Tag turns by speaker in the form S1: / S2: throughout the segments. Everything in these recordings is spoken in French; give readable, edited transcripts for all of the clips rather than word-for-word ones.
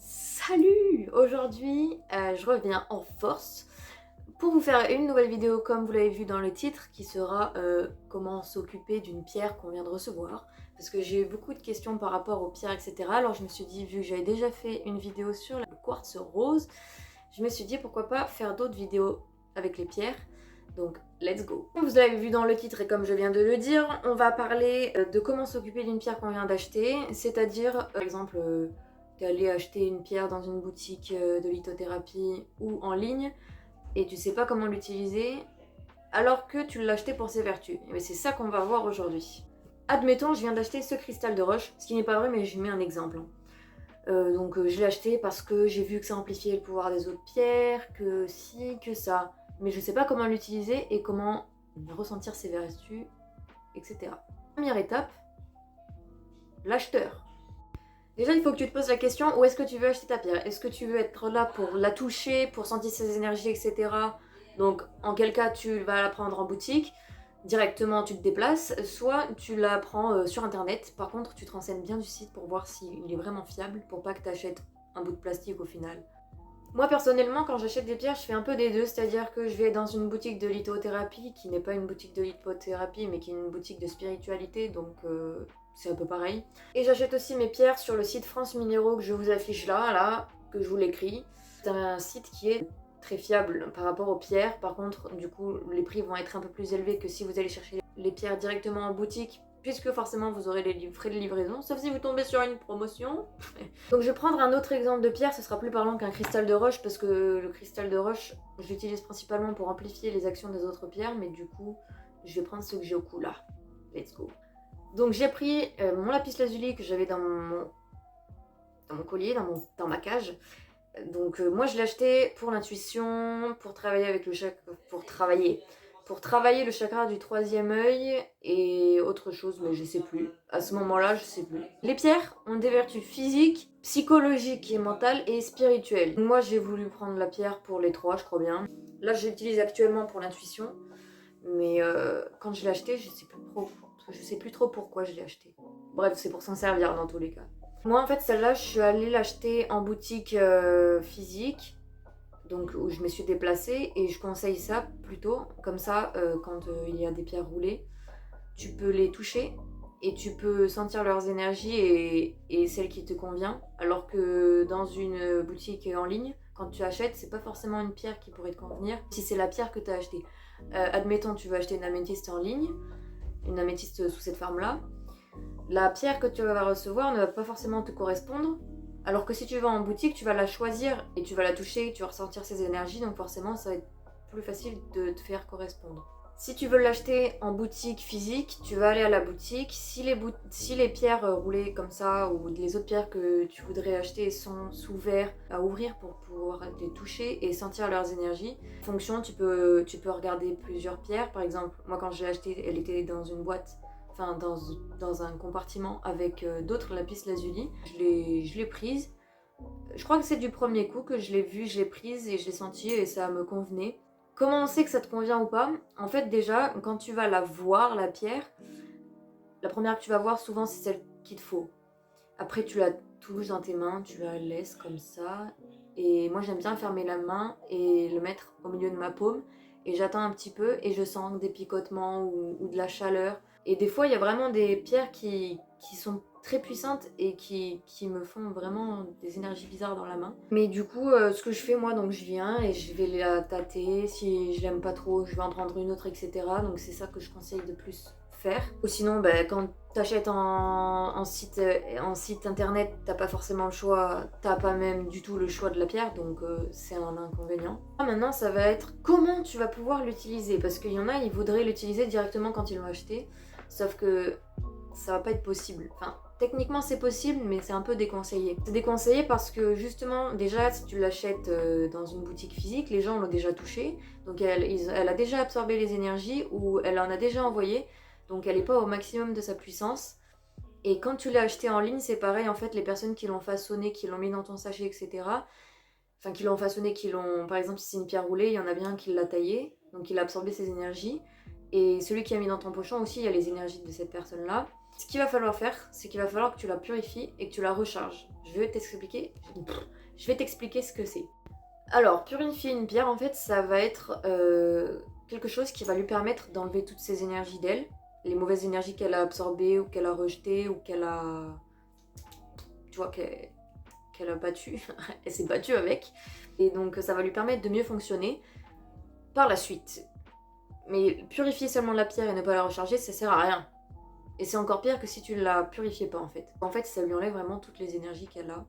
S1: Salut! Aujourd'hui, je reviens en force pour vous faire une nouvelle vidéo comme vous l'avez vu dans le titre qui sera comment s'occuper d'une pierre qu'on vient de recevoir parce que j'ai eu beaucoup de questions par rapport aux pierres etc. Alors je me suis dit, vu que j'avais déjà fait une vidéo sur le quartz rose, je me suis dit pourquoi pas faire d'autres vidéos avec les pierres. Donc let's go! Comme vous l'avez vu dans le titre et comme je viens de le dire, on va parler de comment s'occuper d'une pierre qu'on vient d'acheter, c'est-à-dire par exemple t'es allé acheter une pierre dans une boutique de lithothérapie ou en ligne et tu sais pas comment l'utiliser alors que tu l'as acheté pour ses vertus. Et c'est ça qu'on va voir aujourd'hui. Admettons, je viens d'acheter ce cristal de roche, ce qui n'est pas vrai mais je mets un exemple. Je l'ai acheté parce que j'ai vu que ça amplifiait le pouvoir des autres pierres, que si, que ça. Mais je sais pas comment l'utiliser et comment ressentir ses vertus, etc. Première étape, l'acheteur. Déjà, il faut que tu te poses la question, où est-ce que tu veux acheter ta pierre? Est-ce que tu veux être là pour la toucher, pour sentir ses énergies, etc. Donc, en quel cas tu vas la prendre en boutique, directement tu te déplaces, soit tu la prends sur internet. Par contre, tu te renseignes bien du site pour voir s'il est vraiment fiable, pour pas que tu achètes un bout de plastique au final. Moi personnellement, quand j'achète des pierres, je fais un peu des deux, c'est-à-dire que je vais dans une boutique de lithothérapie, qui n'est pas une boutique de lithothérapie, mais qui est une boutique de spiritualité, donc c'est un peu pareil. Et j'achète aussi mes pierres sur le site France Minéraux que je vous affiche là, que je vous l'écris. C'est un site qui est très fiable par rapport aux pierres, par contre, du coup, les prix vont être un peu plus élevés que si vous allez chercher les pierres directement en boutique, puisque forcément vous aurez les frais de livraison, sauf si vous tombez sur une promotion. Donc je vais prendre un autre exemple de pierre, ce sera plus parlant qu'un cristal de roche, parce que le cristal de roche, je l'utilise principalement pour amplifier les actions des autres pierres, mais du coup, je vais prendre ce que j'ai au cou là. Let's go. Donc j'ai pris mon lapis lazuli que j'avais dans mon collier, dans ma cage. Donc moi je l'ai acheté pour l'intuition, pour travailler avec le chakra, pour travailler le chakra du troisième œil et autre chose, mais je sais plus. À ce moment-là, je sais plus. Les pierres ont des vertus physiques, psychologiques et mentales et spirituelles. Moi j'ai voulu prendre la pierre pour les trois, je crois bien. Là je l'utilise actuellement pour l'intuition, mais quand je l'ai acheté, je sais plus trop pourquoi je l'ai acheté. Bref, c'est pour s'en servir dans tous les cas. Moi en fait celle-là je suis allée l'acheter en boutique physique, donc où je me suis déplacée, et je conseille ça plutôt, comme ça quand il y a des pierres roulées, tu peux les toucher et tu peux sentir leurs énergies et celle qui te convient, alors que dans une boutique en ligne, quand tu achètes, c'est pas forcément une pierre qui pourrait te convenir si c'est la pierre que tu as achetée. Admettons tu veux acheter une améthyste en ligne, une améthyste sous cette forme-là, la pierre que tu vas recevoir ne va pas forcément te correspondre, alors que si tu vas en boutique, tu vas la choisir et tu vas la toucher, tu vas ressentir ses énergies, donc forcément ça va être plus facile de te faire correspondre. Si tu veux l'acheter en boutique physique, tu vas aller à la boutique. Si les pierres roulées comme ça ou les autres pierres que tu voudrais acheter sont sous verre à ouvrir pour pouvoir les toucher et sentir leurs énergies, en fonction, tu peux regarder plusieurs pierres. Par exemple, moi quand j'ai acheté, elle était dans une boîte, enfin dans un compartiment avec d'autres lapis lazuli. Je l'ai prise. Je crois que c'est du premier coup que je l'ai vue, je l'ai prise et je l'ai sentie et ça me convenait. Comment on sait que ça te convient ou pas? En fait déjà, quand tu vas la voir, la pierre, la première que tu vas voir souvent c'est celle qu'il te faut. Après tu la touches dans tes mains, tu la laisses comme ça. Et moi j'aime bien fermer la main et le mettre au milieu de ma paume. Et j'attends un petit peu et je sens des picotements ou de la chaleur. Et des fois il y a vraiment des pierres qui sont très puissantes et qui me font vraiment des énergies bizarres dans la main. Mais du coup, ce que je fais moi, donc je viens et je vais la tâter. Si je l'aime pas trop, je vais en prendre une autre, etc. Donc c'est ça que je conseille de plus faire. Ou sinon, ben, quand t'achètes en site internet, t'as pas forcément le choix, t'as pas même du tout le choix de la pierre, donc c'est un inconvénient. Maintenant, ça va être comment tu vas pouvoir l'utiliser, parce qu'il y en a, ils voudraient l'utiliser directement quand ils l'ont acheté, sauf que ça va pas être possible. Enfin, techniquement c'est possible, mais c'est un peu déconseillé. C'est déconseillé parce que justement, déjà, si tu l'achètes dans une boutique physique, les gens l'ont déjà touché, donc elle a déjà absorbé les énergies ou elle en a déjà envoyé, donc elle n'est pas au maximum de sa puissance. Et quand tu l'as acheté en ligne, c'est pareil, en fait, les personnes qui l'ont façonné, qui l'ont mis dans ton sachet, etc., enfin, qui l'ont façonné, par exemple, si c'est une pierre roulée, il y en a bien un qui l'a taillée, donc il a absorbé ses énergies. Et celui qui a mis dans ton pochon aussi, il y a les énergies de cette personne-là. Ce qu'il va falloir faire, c'est qu'il va falloir que tu la purifies et que tu la recharges. Je vais t'expliquer ce que c'est. Alors, purifier une pierre, en fait, ça va être quelque chose qui va lui permettre d'enlever toutes ses énergies d'elle, les mauvaises énergies qu'elle a absorbées ou qu'elle a rejetées ou qu'elle a... Tu vois, qu'elle a battu, elle s'est battue avec. Et donc, ça va lui permettre de mieux fonctionner par la suite. Mais purifier seulement la pierre et ne pas la recharger, ça sert à rien. Et c'est encore pire que si tu la purifiais pas, en fait. En fait, ça lui enlève vraiment toutes les énergies qu'elle a.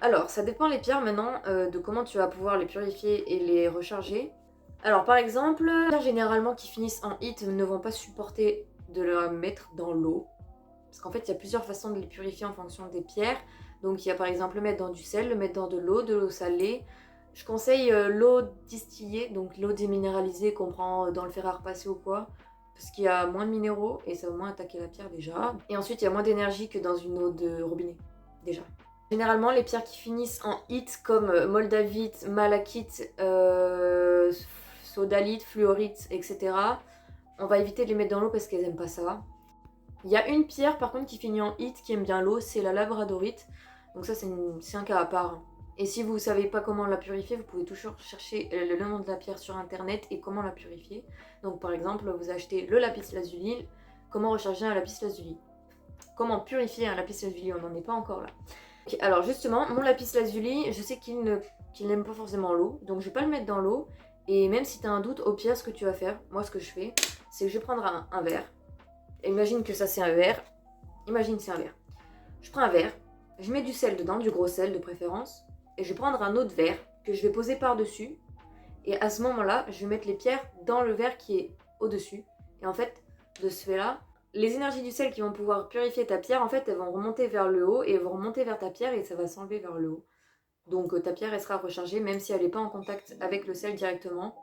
S1: Alors, ça dépend les pierres maintenant de comment tu vas pouvoir les purifier et les recharger. Alors, par exemple, les pierres généralement qui finissent en hit ne vont pas supporter de la mettre dans l'eau. Parce qu'en fait, il y a plusieurs façons de les purifier en fonction des pierres. Donc, il y a par exemple le mettre dans du sel, le mettre dans de l'eau salée. Je conseille l'eau distillée, donc l'eau déminéralisée qu'on prend dans le fer à repasser ou quoi. Parce qu'il y a moins de minéraux et ça va moins attaquer la pierre déjà. Et ensuite, il y a moins d'énergie que dans une eau de robinet, déjà. Généralement, les pierres qui finissent en hit comme moldavite, malachite, sodalite, fluorite, etc., on va éviter de les mettre dans l'eau parce qu'elles n'aiment pas ça. Il y a une pierre par contre qui finit en hit qui aime bien l'eau, c'est la labradorite. Donc ça, c'est un cas à part. Et si vous ne savez pas comment la purifier, vous pouvez toujours chercher le nom de la pierre sur internet et comment la purifier. Donc par exemple, vous achetez le lapis lazuli, comment recharger un lapis lazuli. Comment purifier un lapis lazuli, on n'en est pas encore là. Alors justement, mon lapis lazuli, je sais qu'il n'aime pas forcément l'eau, donc je vais pas le mettre dans l'eau. Et même si tu as un doute, au pire, ce que tu vas faire, moi ce que je fais, c'est que je vais prendre un verre. Imagine que ça c'est un verre. Imagine c'est un verre. Je prends un verre, je mets du sel dedans, du gros sel de préférence, et je vais prendre un autre verre que je vais poser par-dessus. Et à ce moment-là, je vais mettre les pierres dans le verre qui est au-dessus. Et en fait, de ce fait-là, les énergies du sel qui vont pouvoir purifier ta pierre, en fait, elles vont remonter vers le haut et elles vont remonter vers ta pierre et ça va s'enlever vers le haut. Donc ta pierre, elle sera rechargée même si elle n'est pas en contact avec le sel directement.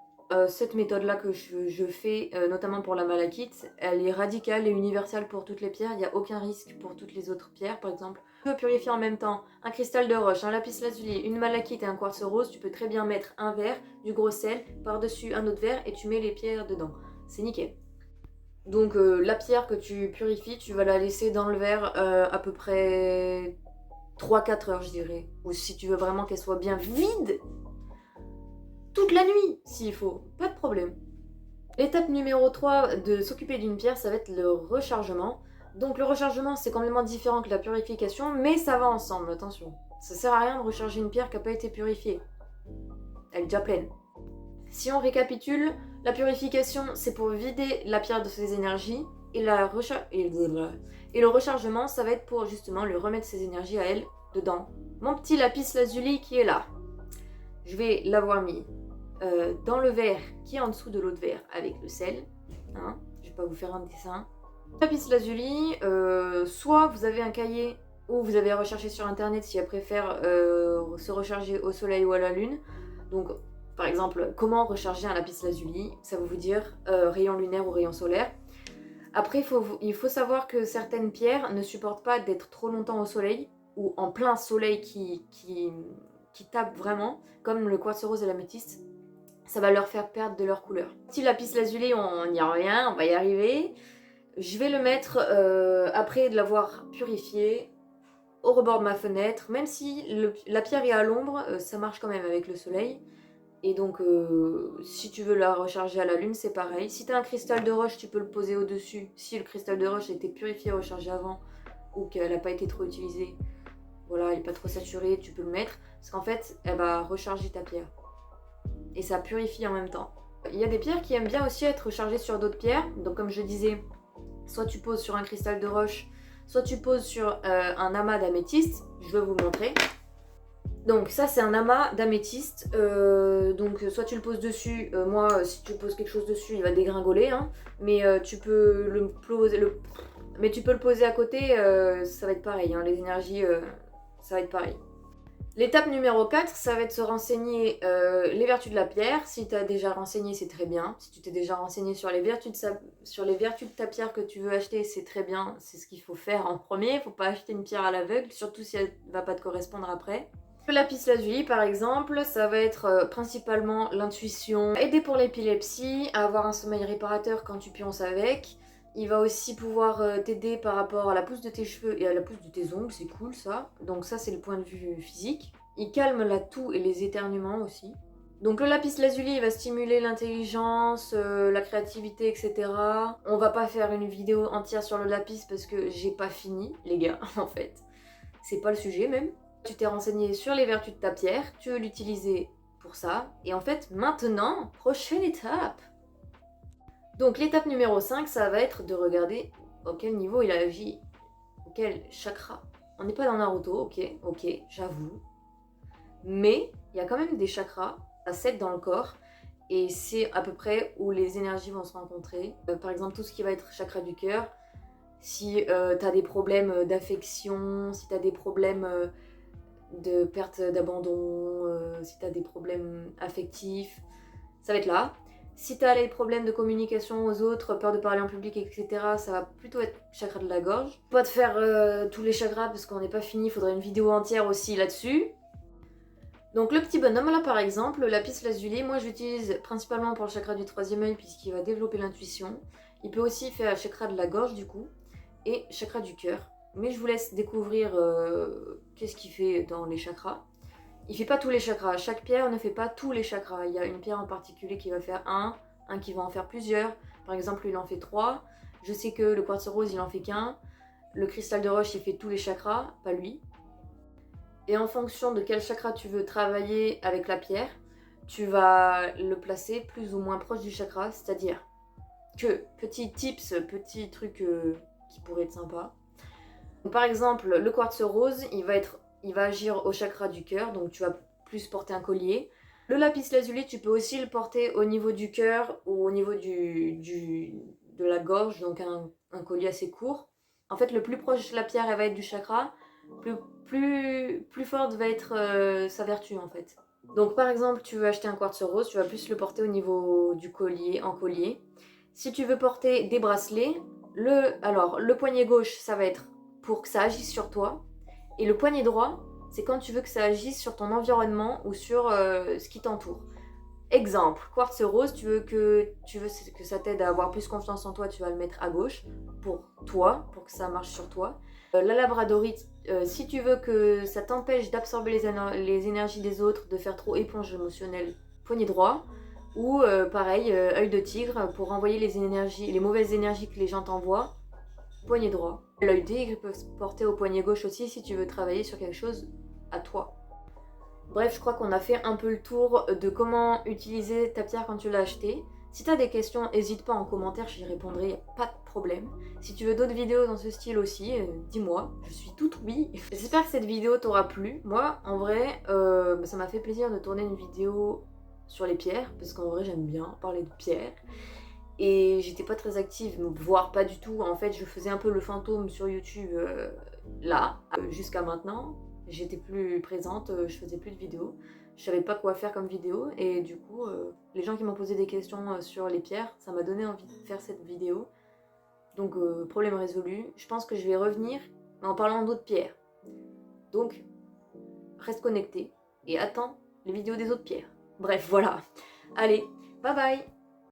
S1: Cette méthode-là que je fais, notamment pour la malachite, elle est radicale et universelle pour toutes les pierres. Il n'y a aucun risque pour toutes les autres pierres. Par exemple, tu veux purifier en même temps un cristal de roche, un lapis lazuli, une malachite et un quartz rose, tu peux très bien mettre un verre, du gros sel, par-dessus un autre verre et tu mets les pierres dedans. C'est nickel. Donc la pierre que tu purifies, tu vas la laisser dans le verre à peu près 3-4 heures, je dirais. Ou si tu veux vraiment qu'elle soit bien vide, toute la nuit, s'il faut, pas de problème. L'étape numéro 3 de s'occuper d'une pierre, ça va être le rechargement. Donc le rechargement, c'est complètement différent que la purification, mais ça va ensemble, attention. Ça sert à rien de recharger une pierre qui n'a pas été purifiée. Elle est déjà pleine. Si on récapitule, la purification, c'est pour vider la pierre de ses énergies, et le rechargement, ça va être pour justement lui remettre ses énergies à elle dedans. Mon petit lapis lazuli qui est là, je vais l'avoir mis dans le verre qui est en dessous de l'autre verre avec le sel. Hein, je vais pas vous faire un dessin. Lapis lazuli, soit vous avez un cahier ou vous avez recherché sur internet si elle préfère se recharger au soleil ou à la lune. Donc par exemple, comment recharger un lapis lazuli, ça va vous dire rayon lunaire ou rayon solaire. Après, il faut savoir que certaines pierres ne supportent pas d'être trop longtemps au soleil ou en plein soleil qui tape vraiment, comme le quartz rose et l'améthyste. Ça va leur faire perdre de leur couleur. Si le lapis lazuli, on n'y a rien, on va y arriver. Je vais le mettre, après de l'avoir purifié, au rebord de ma fenêtre. Même si la pierre est à l'ombre, ça marche quand même avec le soleil. Et donc, si tu veux la recharger à la lune, c'est pareil. Si tu as un cristal de roche, tu peux le poser au-dessus. Si le cristal de roche a été purifié et rechargé avant, ou qu'elle n'a pas été trop utilisée, voilà, elle n'est pas trop saturée, tu peux le mettre. Parce qu'en fait, elle va recharger ta pierre. Et ça purifie en même temps. Il y a des pierres qui aiment bien aussi être rechargées sur d'autres pierres. Donc comme je disais, soit tu poses sur un cristal de roche, soit tu poses sur un amas d'améthyste. Je vais vous montrer. Donc ça c'est un amas d'améthyste, donc soit tu le poses dessus, moi si tu poses quelque chose dessus il va dégringoler, hein, mais tu peux le poser à côté, ça va être pareil, hein, les énergies, ça va être pareil. L'étape numéro 4, ça va être se renseigner les vertus de la pierre. Si tu as déjà renseigné, c'est très bien. Si tu t'es déjà renseigné sur les vertus de ta pierre que tu veux acheter, c'est très bien. C'est ce qu'il faut faire en premier. Il ne faut pas acheter une pierre à l'aveugle, surtout si elle ne va pas te correspondre après. Le lapis lazuli, par exemple, ça va être principalement l'intuition, aider pour l'épilepsie, à avoir un sommeil réparateur quand tu pionces avec. Il va aussi pouvoir t'aider par rapport à la pousse de tes cheveux et à la pousse de tes ongles, c'est cool ça. Donc ça c'est le point de vue physique. Il calme la toux et les éternuements aussi. Donc le lapis lazuli il va stimuler l'intelligence, la créativité, etc. On va pas faire une vidéo entière sur le lapis parce que j'ai pas fini, les gars, en fait. C'est pas le sujet même. Tu t'es renseigné sur les vertus de ta pierre, tu veux l'utiliser pour ça. Et en fait, maintenant, prochaine étape. Donc l'étape numéro 5, ça va être de regarder auquel niveau il agit, auquel chakra. On n'est pas dans Naruto, ok, j'avoue. Mais il y a quand même des chakras à 7 dans le corps. Et c'est à peu près où les énergies vont se rencontrer. Par exemple, tout ce qui va être chakra du cœur. Si t'as des problèmes d'affection, si t'as des problèmes de perte d'abandon, si t'as des problèmes affectifs, ça va être là. Si t'as les problèmes de communication aux autres, peur de parler en public, etc., ça va plutôt être chakra de la gorge. Pas de faire tous les chakras parce qu'on n'est pas fini, il faudrait une vidéo entière aussi là-dessus. Donc le petit bonhomme là par exemple, le lapis lazuli, moi je l'utilise principalement pour le chakra du troisième œil puisqu'il va développer l'intuition. Il peut aussi faire chakra de la gorge du coup, et chakra du cœur. Mais je vous laisse découvrir qu'est-ce qu'il fait dans les chakras. Il fait pas tous les chakras, chaque pierre ne fait pas tous les chakras. Il y a une pierre en particulier qui va faire un qui va en faire plusieurs. Par exemple, il en fait 3. Je sais que le quartz rose, il en fait qu'un. Le cristal de roche, il fait tous les chakras, pas lui. Et en fonction de quel chakra tu veux travailler avec la pierre, tu vas le placer plus ou moins proche du chakra, c'est-à-dire que, petit tips, petit truc qui pourrait être sympa. Donc, par exemple, le quartz rose, il va agir au chakra du cœur, donc tu vas plus porter un collier. Le lapis lazuli, tu peux aussi le porter au niveau du cœur ou au niveau de la gorge, donc un collier assez court. En fait, le plus proche la pierre elle va être du chakra, plus forte va être sa vertu en fait. Donc par exemple, tu veux acheter un quartz rose, tu vas plus le porter au niveau du collier, en collier. Si tu veux porter des bracelets, le poignet gauche, ça va être pour que ça agisse sur toi. Et le poignet droit, c'est quand tu veux que ça agisse sur ton environnement ou sur ce qui t'entoure. Exemple, quartz rose, tu veux que ça t'aide à avoir plus confiance en toi, tu vas le mettre à gauche pour toi, pour que ça marche sur toi. La labradorite, si tu veux que ça t'empêche d'absorber les énergies des autres, de faire trop éponge émotionnelle, poignet droit. Ou pareil, œil de tigre, pour renvoyer les mauvaises énergies que les gens t'envoient, poignet droit. L'œil tigre peut se porter au poignet gauche aussi si tu veux travailler sur quelque chose à toi. Bref, je crois qu'on a fait un peu le tour de comment utiliser ta pierre quand tu l'as achetée. Si tu as des questions, n'hésite pas en commentaire, j'y répondrai, y a pas de problème. Si tu veux d'autres vidéos dans ce style aussi, dis-moi, je suis toute oui. J'espère que cette vidéo t'aura plu. Moi, en vrai, ça m'a fait plaisir de tourner une vidéo sur les pierres, parce qu'en vrai j'aime bien parler de pierres. Et j'étais pas très active, voire pas du tout. En fait, je faisais un peu le fantôme sur YouTube jusqu'à maintenant. J'étais plus présente, je faisais plus de vidéos. Je savais pas quoi faire comme vidéo. Et du coup, les gens qui m'ont posé des questions sur les pierres, ça m'a donné envie de faire cette vidéo. Donc, problème résolu. Je pense que je vais revenir, mais en parlant d'autres pierres. Donc, reste connecté et attends les vidéos des autres pierres. Bref, voilà. Allez, bye bye!